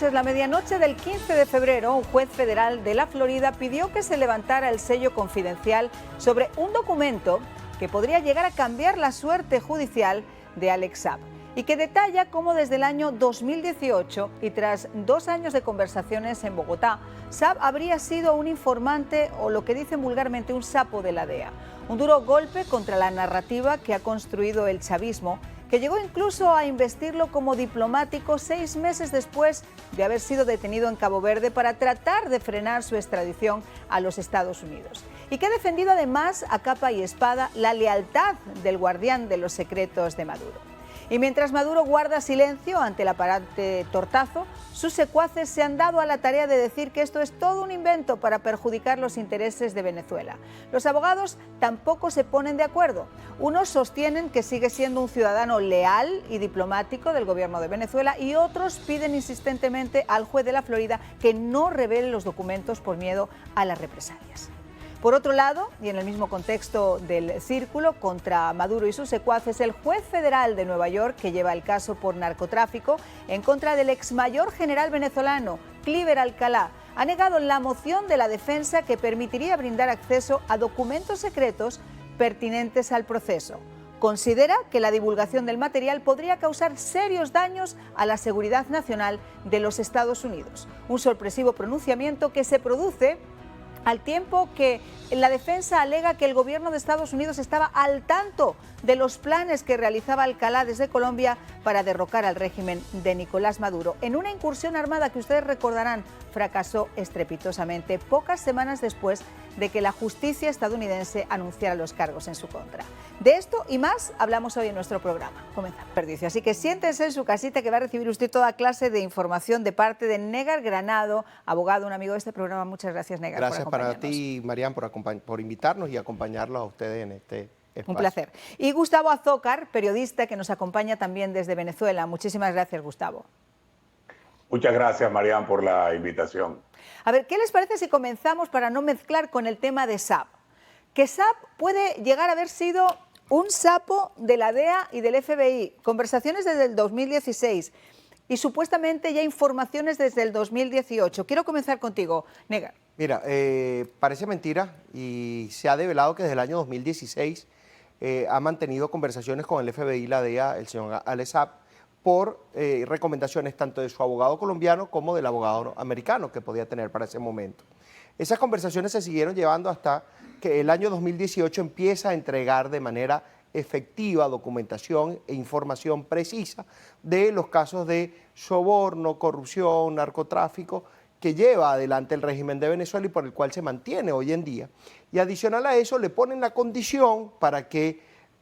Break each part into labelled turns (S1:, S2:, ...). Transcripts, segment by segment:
S1: Tras la medianoche del 15 de febrero, un juez federal de la Florida pidió que se levantara el sello confidencial sobre un documento que podría llegar a cambiar la suerte judicial de Alex Saab y que detalla cómo desde el año 2018 y tras 2 años de conversaciones en Bogotá, Saab habría sido un informante o lo que dicen vulgarmente un sapo de la DEA. Un duro golpe contra la narrativa que ha construido el chavismo, que llegó incluso a investirlo como diplomático 6 meses después de haber sido detenido en Cabo Verde para tratar de frenar su extradición a los Estados Unidos. Y que ha defendido además a capa y espada la lealtad del guardián de los secretos de Maduro. Y mientras Maduro guarda silencio ante el aparente tortazo, sus secuaces se han dado a la tarea de decir que esto es todo un invento para perjudicar los intereses de Venezuela. Los abogados tampoco se ponen de acuerdo. Unos sostienen que sigue siendo un ciudadano leal y diplomático del gobierno de Venezuela y otros piden insistentemente al juez de la Florida que no revele los documentos por miedo a las represalias. Por otro lado, y en el mismo contexto del círculo contra Maduro y sus secuaces, el juez federal de Nueva York, que lleva el caso por narcotráfico en contra del ex mayor general venezolano, Cliver Alcalá, ha negado la moción de la defensa que permitiría brindar acceso a documentos secretos pertinentes al proceso. Considera que la divulgación del material podría causar serios daños a la seguridad nacional de los Estados Unidos. Un sorpresivo pronunciamiento que se produce al tiempo que la defensa alega que el gobierno de Estados Unidos estaba al tanto de los planes que realizaba Alcalá desde Colombia para derrocar al régimen de Nicolás Maduro, en una incursión armada que ustedes recordarán fracasó estrepitosamente pocas semanas después de que la justicia estadounidense anunciara los cargos en su contra. De esto y más hablamos hoy en nuestro programa. Comenzamos. Así que siéntense en su casita que va a recibir usted toda clase de información de parte de Negar Granado, abogado, un amigo de este programa. Muchas gracias, Negar,
S2: gracias
S1: por acompañarnos.
S2: Gracias para ti, Marian, por invitarnos y acompañarlos a ustedes en este espacio.
S1: Un placer. Y Gustavo Azócar, periodista que nos acompaña también desde Venezuela. Muchísimas gracias, Gustavo.
S3: Muchas gracias, Marian, por la invitación.
S1: A ver, ¿qué les parece si comenzamos para no mezclar con el tema de Saab? Que Saab puede llegar a haber sido un sapo de la DEA y del FBI. Conversaciones desde el 2016 y supuestamente ya informaciones desde el 2018. Quiero comenzar contigo, Negar.
S2: Mira, parece mentira y se ha develado que desde el año 2016 ha mantenido conversaciones con el FBI y la DEA, el señor Alex Saab, por recomendaciones tanto de su abogado colombiano como del abogado americano que podía tener para ese momento. Esas conversaciones se siguieron llevando hasta que el año 2018 empieza a entregar de manera efectiva documentación e información precisa de los casos de soborno, corrupción, narcotráfico que lleva adelante el régimen de Venezuela y por el cual se mantiene hoy en día. Y adicional a eso le ponen la condición para que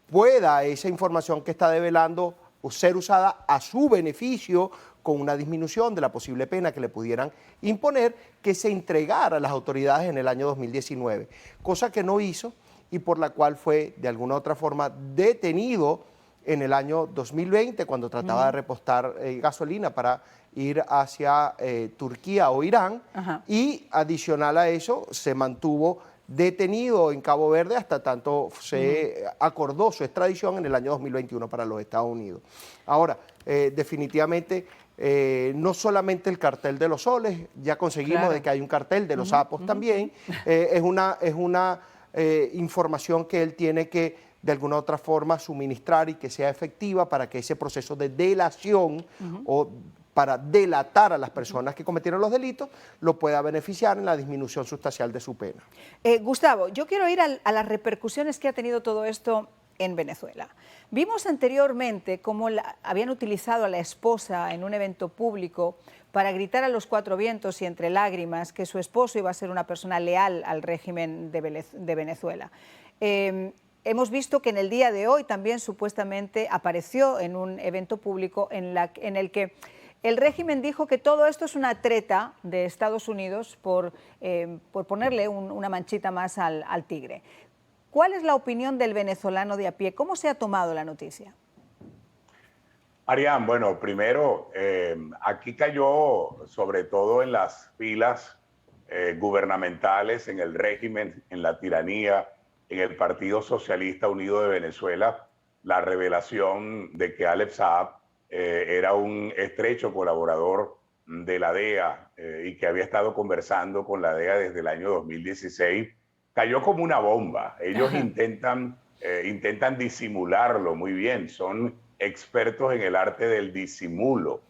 S2: pueda esa información que está develando ser usada a su beneficio con una disminución de la posible pena que le pudieran imponer, que se entregara a las autoridades en el año 2019, cosa que no hizo y por la cual fue de alguna u otra forma detenido en el año 2020 cuando trataba de repostar gasolina para ir hacia Turquía o Irán. Y adicional a eso se mantuvo detenido en Cabo Verde hasta tanto se acordó su extradición en el año 2021 para los Estados Unidos. Ahora, definitivamente, no solamente el cartel de los soles, ya conseguimos de que hay un cartel de los sapos también, es una información que él tiene que de alguna u otra forma suministrar y que sea efectiva para que ese proceso de delación o para delatar a las personas que cometieron los delitos, lo pueda beneficiar en la disminución sustancial de su pena.
S1: Gustavo, yo quiero ir a las repercusiones que ha tenido todo esto en Venezuela. Vimos anteriormente cómo habían utilizado a la esposa en un evento público para gritar a los 4 vientos y entre lágrimas que su esposo iba a ser una persona leal al régimen de Venezuela. Hemos visto que en el día de hoy también supuestamente apareció en un evento público en el que el régimen dijo que todo esto es una treta de Estados Unidos por ponerle una manchita más al tigre. ¿Cuál es la opinión del venezolano de a pie? ¿Cómo se ha tomado la noticia?
S3: Marian, bueno, primero, aquí cayó sobre todo en las filas gubernamentales, en el régimen, en la tiranía, en el Partido Socialista Unido de Venezuela, la revelación de que Alex Saab era un estrecho colaborador de la DEA y que había estado conversando con la DEA desde el año 2016, cayó como una bomba. Ellos intentan disimularlo muy bien, son expertos en el arte del disimulo,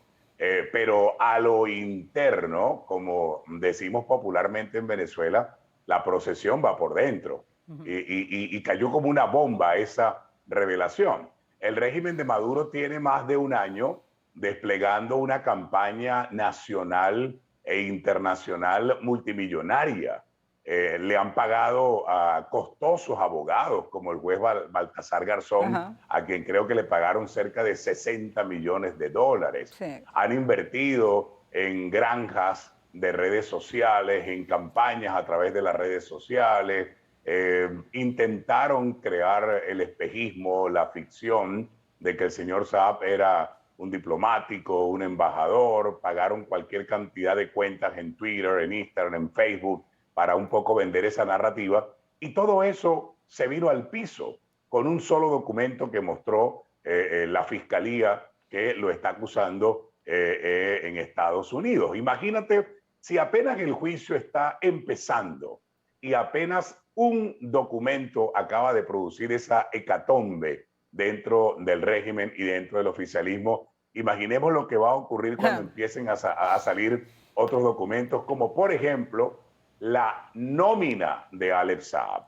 S3: pero a lo interno, como decimos popularmente en Venezuela, la procesión va por dentro. Y cayó como una bomba esa revelación. El régimen de Maduro tiene más de un año desplegando una campaña nacional e internacional multimillonaria. Le han pagado a costosos abogados, como el juez Baltasar Garzón, a quien creo que le pagaron cerca de 60 millones de dólares.
S1: Sí.
S3: Han invertido en granjas de redes sociales, en campañas a través de las redes sociales. Intentaron crear el espejismo, la ficción de que el señor Saab era un diplomático, un embajador, pagaron cualquier cantidad de cuentas en Twitter, en Instagram, en Facebook, para un poco vender esa narrativa. Y todo eso se vino al piso con un solo documento que mostró la fiscalía que lo está acusando en Estados Unidos. Imagínate si apenas el juicio está empezando y apenas un documento acaba de producir esa hecatombe dentro del régimen y dentro del oficialismo. Imaginemos lo que va a ocurrir cuando empiecen a salir otros documentos, como por ejemplo la nómina de Alex Saab.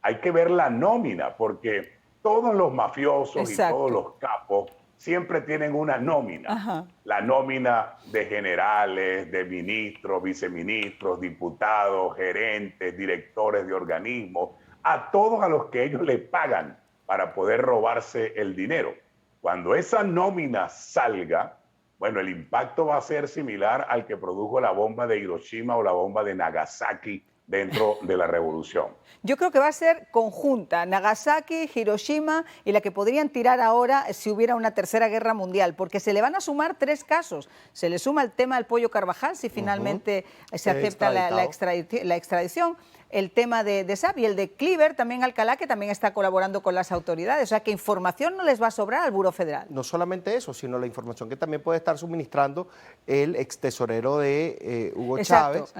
S3: Hay que ver la nómina, porque todos los mafiosos y todos los capos siempre tienen una nómina. La nómina de generales, de ministros, viceministros, diputados, gerentes, directores de organismos, a todos a los que ellos le pagan para poder robarse el dinero. Cuando esa nómina salga, bueno, el impacto va a ser similar al que produjo la bomba de Hiroshima o la bomba de Nagasaki dentro de la revolución.
S1: Yo creo que va a ser conjunta, Nagasaki, Hiroshima y la que podrían tirar ahora si hubiera una tercera guerra mundial, porque se le van a sumar 3 casos. Se le suma el tema del Pollo Carvajal, si finalmente se acepta la extradición, el tema de Saab y el de Cleaver, también Alcalá, que también está colaborando con las autoridades. O sea, que información no les va a sobrar al Buró Federal.
S2: No solamente eso, sino la información que también puede estar suministrando el ex tesorero de Hugo Chávez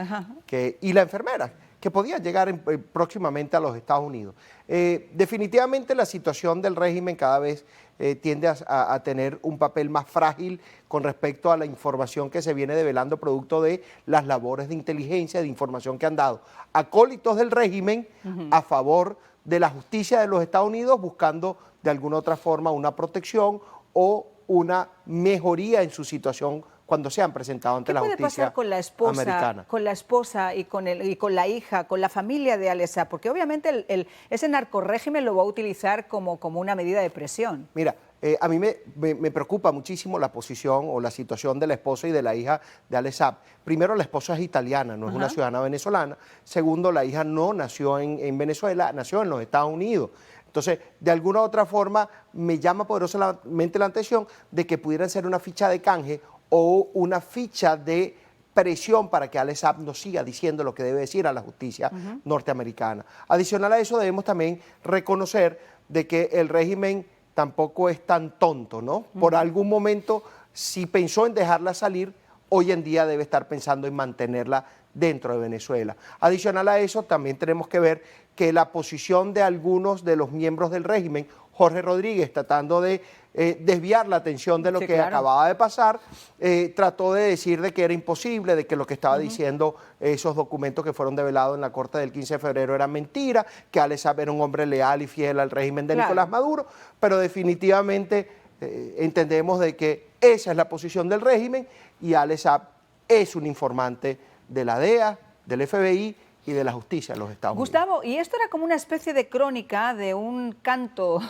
S2: y la enfermera, que podía llegar próximamente a los Estados Unidos. Definitivamente la situación del régimen cada vez tiende a tener un papel más frágil con respecto a la información que se viene develando producto de las labores de inteligencia, de información que han dado acólitos del régimen a favor de la justicia de los Estados Unidos, buscando de alguna otra forma una protección o una mejoría en su situación cuando se han presentado ante la justicia americana. ¿Qué puede pasar
S1: con la esposa y con la hija, con la familia de Alex Saab? Porque obviamente ese narcorrégimen lo va a utilizar como una medida de presión.
S2: Mira, a mí me preocupa muchísimo la posición o la situación de la esposa y de la hija de Alex Saab. Primero, la esposa es italiana, no es una ciudadana venezolana. Segundo, la hija no nació en Venezuela, nació en los Estados Unidos. Entonces, de alguna u otra forma, me llama poderosamente la atención de que pudieran ser una ficha de canje o una ficha de presión para que Alex Saab no siga diciendo lo que debe decir a la justicia norteamericana. Adicional a eso, debemos también reconocer de que el régimen tampoco es tan tonto, ¿no? Por algún momento, si pensó en dejarla salir, hoy en día debe estar pensando en mantenerla dentro de Venezuela. Adicional a eso, también tenemos que ver que la posición de algunos de los miembros del régimen, Jorge Rodríguez, tratando de desviar la atención de lo que acababa de pasar, trató de decir de que era imposible, de que lo que estaba diciendo esos documentos que fueron develados en la corte del 15 de febrero eran mentira, que Alex Saab era un hombre leal y fiel al régimen de Nicolás Maduro, pero definitivamente entendemos de que esa es la posición del régimen y Alex Saab es un informante de la DEA, del FBI y de la justicia de los Estados Unidos.
S1: Gustavo, y esto era como una especie de crónica de un canto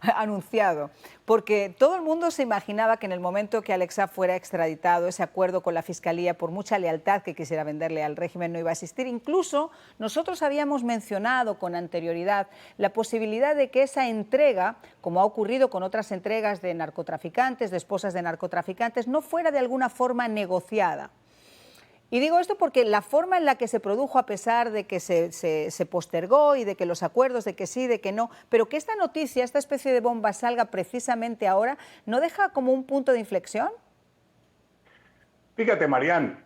S1: anunciado, porque todo el mundo se imaginaba que en el momento que Alex Saab fuera extraditado, ese acuerdo con la Fiscalía, por mucha lealtad que quisiera venderle al régimen, no iba a existir. Incluso nosotros habíamos mencionado con anterioridad la posibilidad de que esa entrega, como ha ocurrido con otras entregas de narcotraficantes, de esposas de narcotraficantes, no fuera de alguna forma negociada. Y digo esto porque la forma en la que se produjo, a pesar de que se postergó y de que los acuerdos, de que sí, de que no, pero que esta noticia, esta especie de bomba salga precisamente ahora, ¿no deja como un punto de inflexión?
S3: Fíjate, Marian,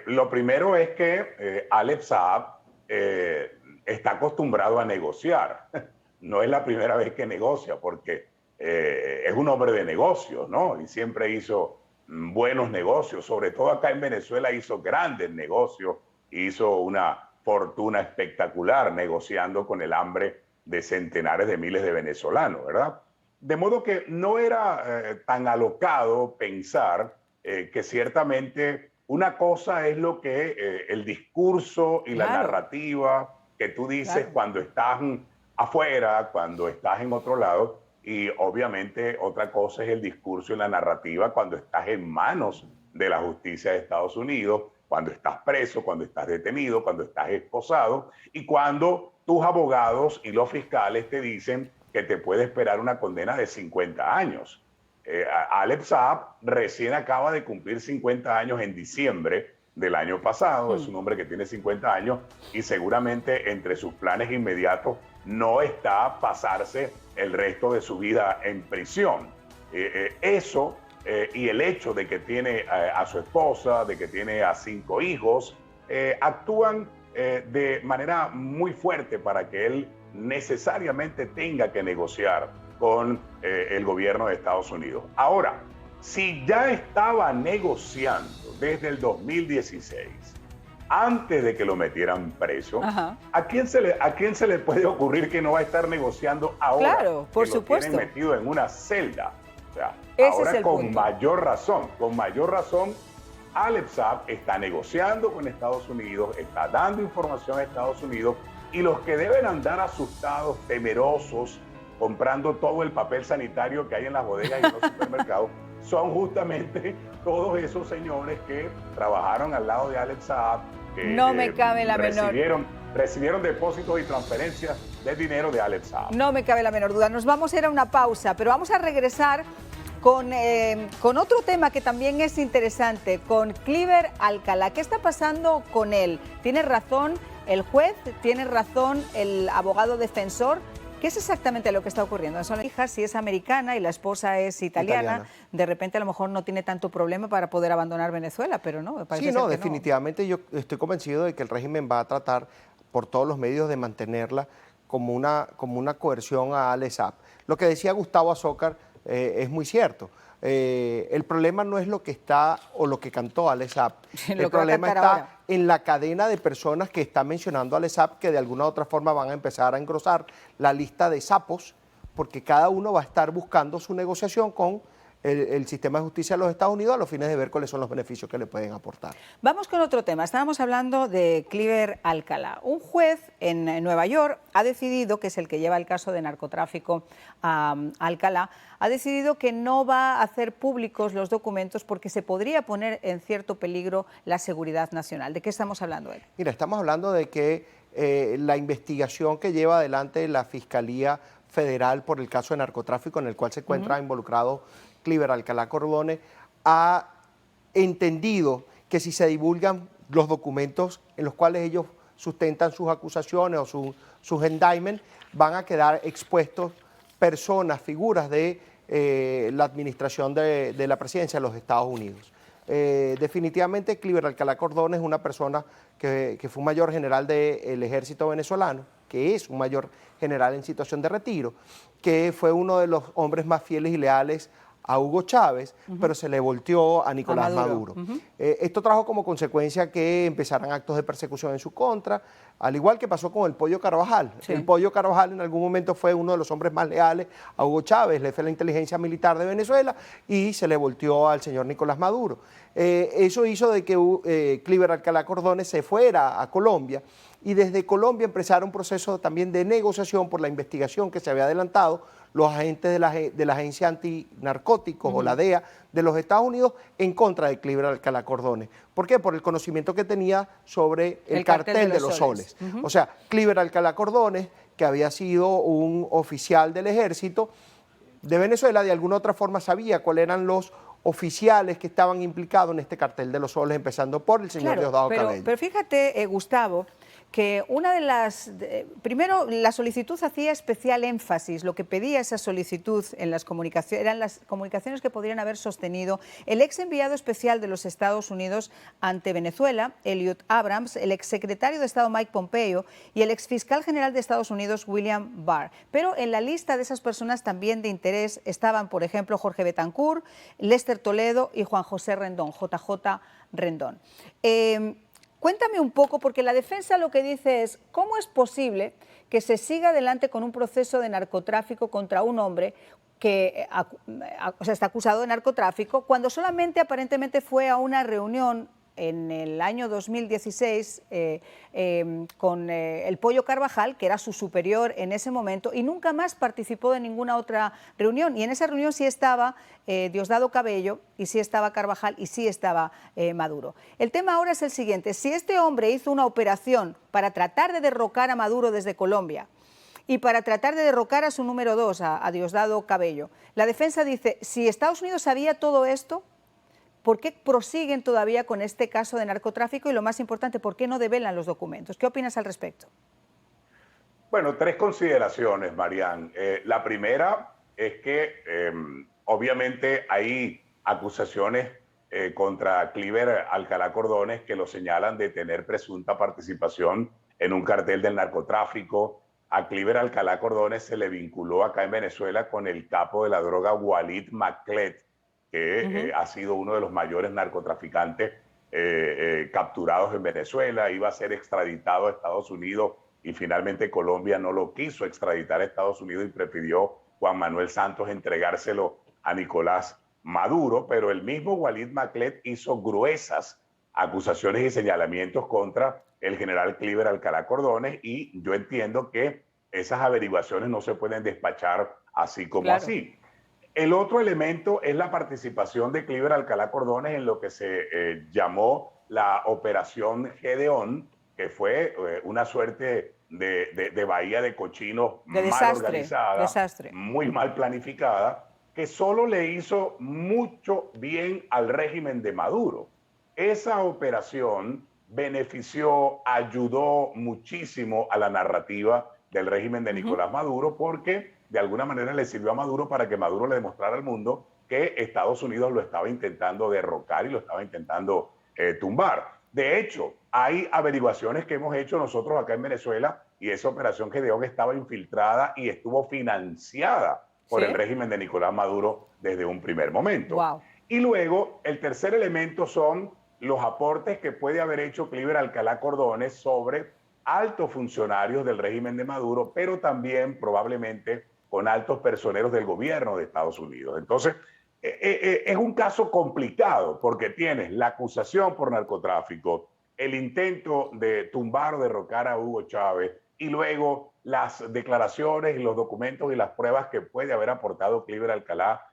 S3: lo primero es que Alex Saab está acostumbrado a negociar. No es la primera vez que negocia, porque es un hombre de negocios, ¿no? Y siempre hizo buenos negocios, sobre todo acá en Venezuela hizo grandes negocios, hizo una fortuna espectacular negociando con el hambre de centenares de miles de venezolanos, ¿verdad? De modo que no era tan alocado pensar que ciertamente una cosa es lo que el discurso y la narrativa que tú dices cuando estás afuera, cuando estás en otro lado, y obviamente otra cosa es el discurso y la narrativa cuando estás en manos de la justicia de Estados Unidos, cuando estás preso, cuando estás detenido, cuando estás esposado y cuando tus abogados y los fiscales te dicen que te puede esperar una condena de 50 años. Alex Saab recién acaba de cumplir 50 años en diciembre del año pasado. Es un hombre que tiene 50 años y seguramente entre sus planes inmediatos no está pasarse el resto de su vida en prisión. Eso y el hecho de que tiene a su esposa, de que tiene a 5 hijos, actúan de manera muy fuerte para que él necesariamente tenga que negociar con el gobierno de Estados Unidos. Ahora, si ya estaba negociando desde el 2016, antes de que lo metieran preso, ¿a quién se le puede ocurrir que no va a estar negociando ahora?
S1: Claro, por
S3: que
S1: supuesto.
S3: Lo tienen metido en una celda. O sea,
S1: Ese
S3: ahora
S1: es el
S3: con
S1: punto.
S3: mayor razón, Alex Saab está negociando con Estados Unidos, está dando información a Estados Unidos, y los que deben andar asustados, temerosos, comprando todo el papel sanitario que hay en las bodegas y en los supermercados, son justamente todos esos señores que trabajaron al lado de Alex Saab, que
S1: no me cabe la
S3: recibieron depósitos y transferencias de dinero de Alex Saab.
S1: No me cabe la menor duda. Nos vamos a ir a una pausa, pero vamos a regresar con otro tema que también es interesante, con Cliver Alcalá. ¿Qué está pasando con él? ¿Tiene razón el juez? ¿Tiene razón el abogado defensor? ¿Qué es exactamente lo que está ocurriendo? Son las hijas, si es americana y la esposa es italiana, de repente a lo mejor no tiene tanto problema para poder abandonar Venezuela, pero no, me parece
S2: sí, no,
S1: ser que
S2: definitivamente yo estoy convencido de que el régimen va a tratar por todos los medios de mantenerla como una coerción a Alex Saab. Lo que decía Gustavo Azócar es muy cierto. El problema no es lo que está o lo que cantó Alex Saab. El problema está en la cadena de personas que está mencionando Alex Saab, que de alguna u otra forma van a empezar a engrosar la lista de sapos, porque cada uno va a estar buscando su negociación con el sistema de justicia de los Estados Unidos a los fines de ver cuáles son los beneficios que le pueden aportar.
S1: Vamos con otro tema. Estábamos hablando de Cliver Alcalá. Un juez en Nueva York ha decidido, que es el que lleva el caso de narcotráfico a Alcalá, ha decidido que no va a hacer públicos los documentos porque se podría poner en cierto peligro la seguridad nacional. ¿De qué estamos hablando, él?
S2: Mira, estamos hablando de que la investigación que lleva adelante la Fiscalía Federal por el caso de narcotráfico en el cual se encuentra involucrado Cliver Alcalá Cordone, ha entendido que si se divulgan los documentos en los cuales ellos sustentan sus acusaciones o sus indictments, van a quedar expuestos personas, figuras de la administración de la presidencia de los Estados Unidos. Definitivamente Cliver Alcalá Cordone es una persona que fue un mayor general del ejército venezolano, que es un mayor general en situación de retiro, que fue uno de los hombres más fieles y leales a Hugo Chávez, pero se le volteó a Nicolás Maduro. Esto trajo como consecuencia que empezaran actos de persecución en su contra, al igual que pasó con el Pollo Carvajal. Sí. El Pollo Carvajal en algún momento fue uno de los hombres más leales a Hugo Chávez, jefe de la inteligencia militar de Venezuela, y se le volteó al señor Nicolás Maduro. Eso hizo de que Cliver Alcalá Cordone se fuera a Colombia, y desde Colombia empezara un proceso también de negociación por la investigación que se había adelantado los agentes de la Agencia Antinarcóticos o la DEA de los Estados Unidos en contra de Cliver Alcalá Cordone. ¿Por qué? Por el conocimiento que tenía sobre el cartel de los soles. O sea, Cliver Alcalá Cordone, que había sido un oficial del ejército de Venezuela, de alguna otra forma sabía cuáles eran los oficiales que estaban implicados en este cartel de los soles, empezando por el señor Diosdado Cabello.
S1: Pero fíjate, Gustavo, que una de las... primero, la solicitud hacía especial énfasis, lo que pedía esa solicitud en las comunicaciones, eran las comunicaciones que podrían haber sostenido el ex enviado especial de los Estados Unidos ante Venezuela, Elliot Abrams, el exsecretario de Estado Mike Pompeo y el exfiscal general de Estados Unidos, William Barr. Pero en la lista de esas personas también de interés estaban, por ejemplo, Jorge Betancourt, Lester Toledo y Juan José Rendón, JJ Rendón. Cuéntame un poco, porque la defensa lo que dice es, ¿cómo es posible que se siga adelante con un proceso de narcotráfico contra un hombre que está acusado de narcotráfico cuando solamente aparentemente fue a una reunión en el año 2016 con el Pollo Carvajal, que era su superior en ese momento, y nunca más participó de ninguna otra reunión? Y en esa reunión sí estaba Diosdado Cabello, y sí estaba Carvajal, y sí estaba Maduro. El tema ahora es el siguiente: si este hombre hizo una operación para tratar de derrocar a Maduro desde Colombia y para tratar de derrocar a su número 2, a Diosdado Cabello, la defensa dice, si Estados Unidos sabía todo esto, ¿por qué prosiguen todavía con este caso de narcotráfico? Y lo más importante, ¿por qué no develan los documentos? ¿Qué opinas al respecto?
S3: Bueno, tres consideraciones, Marian. La primera es que obviamente hay acusaciones contra Cliver Alcalá Cordones que lo señalan de tener presunta participación en un cartel del narcotráfico. A Cliver Alcalá Cordones se le vinculó acá en Venezuela con el capo de la droga Walid Maclet, que ha sido uno de los mayores narcotraficantes capturados en Venezuela. Iba a ser extraditado a Estados Unidos y finalmente Colombia no lo quiso extraditar a Estados Unidos y prefirió Juan Manuel Santos entregárselo a Nicolás Maduro, pero el mismo Walid Maclet hizo gruesas acusaciones y señalamientos contra el general Cliver Alcalá Cordones, y yo entiendo que esas averiguaciones no se pueden despachar así como así. El otro elemento es la participación de Cliver Alcalá Cordones en lo que se llamó la Operación Gedeón, que fue una suerte de bahía de cochinos mal organizada, muy mal planificada, que solo le hizo mucho bien al régimen de Maduro. Esa operación benefició, ayudó muchísimo a la narrativa del régimen de Nicolás Maduro, porque de alguna manera le sirvió a Maduro para que Maduro le demostrara al mundo que Estados Unidos lo estaba intentando derrocar y lo estaba intentando tumbar. De hecho, hay averiguaciones que hemos hecho nosotros acá en Venezuela, y esa operación Gedeón estaba infiltrada y estuvo financiada por el régimen de Nicolás Maduro desde un primer momento.
S1: Wow.
S3: Y luego, el tercer elemento son los aportes que puede haber hecho Cliver Alcalá Cordones sobre altos funcionarios del régimen de Maduro, pero también probablemente con altos personeros del gobierno de Estados Unidos. Entonces, es un caso complicado porque tienes la acusación por narcotráfico, el intento de tumbar o derrocar a Hugo Chávez, y luego las declaraciones y los documentos y las pruebas que puede haber aportado Cliver Alcalá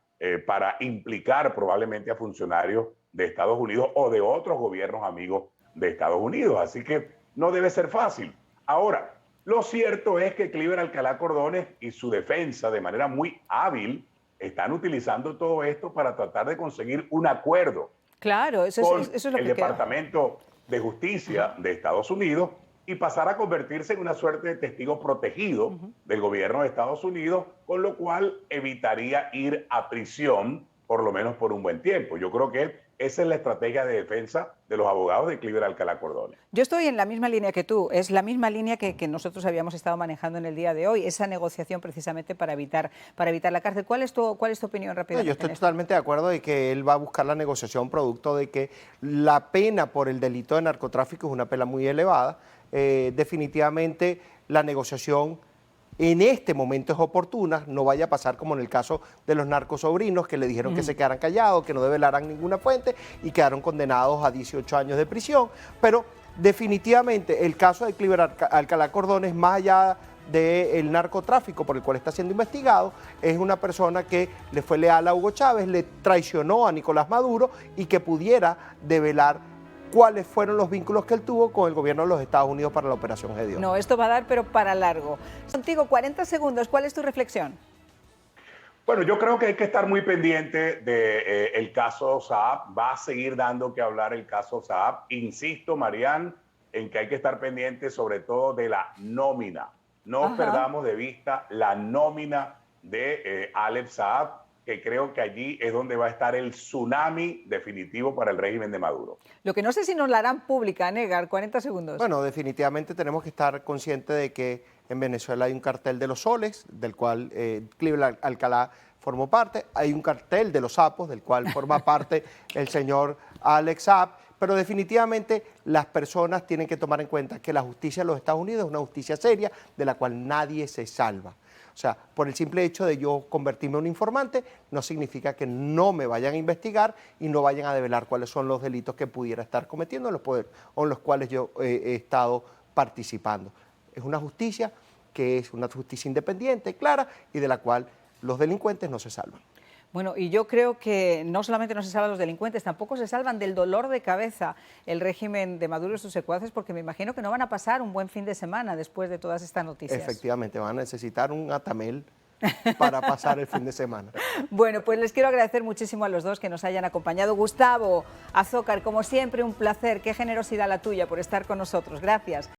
S3: para implicar probablemente a funcionarios de Estados Unidos o de otros gobiernos amigos de Estados Unidos. Así que no debe ser fácil. Ahora, lo cierto es que Cliver Alcalá Cordones y su defensa, de manera muy hábil, están utilizando todo esto para tratar de conseguir un acuerdo.
S1: Claro, eso es lo que
S3: el Departamento de Justicia de Estados Unidos, y pasar a convertirse en una suerte de testigo protegido del gobierno de Estados Unidos, con lo cual evitaría ir a prisión por lo menos por un buen tiempo. Yo creo que esa es la estrategia de defensa de los abogados de Cliver Alcalá Cordones.
S1: Yo estoy en la misma línea que tú, es la misma línea que nosotros habíamos estado manejando en el día de hoy, esa negociación precisamente para evitar la cárcel. ¿Cuál es tu opinión rápidamente?
S2: Yo estoy totalmente de acuerdo de que él va a buscar la negociación producto de que la pena por el delito de narcotráfico es una pena muy elevada. Definitivamente la negociación en este momento es oportuna, no vaya a pasar como en el caso de los narcosobrinos, que le dijeron que se quedaran callados, que no develaran ninguna fuente y quedaron condenados a 18 años de prisión. Pero definitivamente el caso de Cliver Alcalá Cordones, más allá del narcotráfico por el cual está siendo investigado, es una persona que le fue leal a Hugo Chávez, le traicionó a Nicolás Maduro y que pudiera develar cuáles fueron los vínculos que él tuvo con el gobierno de los Estados Unidos para la Operación Gedeón.
S1: No, esto va a dar pero para largo. Contigo, 40 segundos, ¿cuál es tu reflexión?
S3: Bueno, yo creo que hay que estar muy pendiente del caso Saab. Va a seguir dando que hablar el caso Saab. Insisto, Marian, en que hay que estar pendientes sobre todo de la nómina. No
S1: Ajá.
S3: perdamos de vista la nómina de Alex Saab, que creo que allí es donde va a estar el tsunami definitivo para el régimen de Maduro.
S1: Lo que no sé si nos la harán pública, Negar, 40 segundos.
S2: Bueno, definitivamente tenemos que estar conscientes de que en Venezuela hay un cartel de los soles, del cual Cleveland Alcalá formó parte, hay un cartel de los sapos, del cual forma parte el señor Alex Saab, pero definitivamente las personas tienen que tomar en cuenta que la justicia de los Estados Unidos es una justicia seria, de la cual nadie se salva. O sea, por el simple hecho de yo convertirme en un informante, no significa que no me vayan a investigar y no vayan a develar cuáles son los delitos que pudiera estar cometiendo o en los cuales yo he estado participando. Es una justicia que es una justicia independiente, clara, y de la cual los delincuentes no se salvan.
S1: Bueno, y yo creo que no solamente no se salvan los delincuentes, tampoco se salvan del dolor de cabeza el régimen de Maduro y sus secuaces, porque me imagino que no van a pasar un buen fin de semana después de todas estas noticias.
S2: Efectivamente, van a necesitar un atamel para pasar el fin de semana.
S1: Bueno, pues les quiero agradecer muchísimo a los dos que nos hayan acompañado. Gustavo, Azócar, como siempre, un placer. Qué generosidad la tuya por estar con nosotros. Gracias.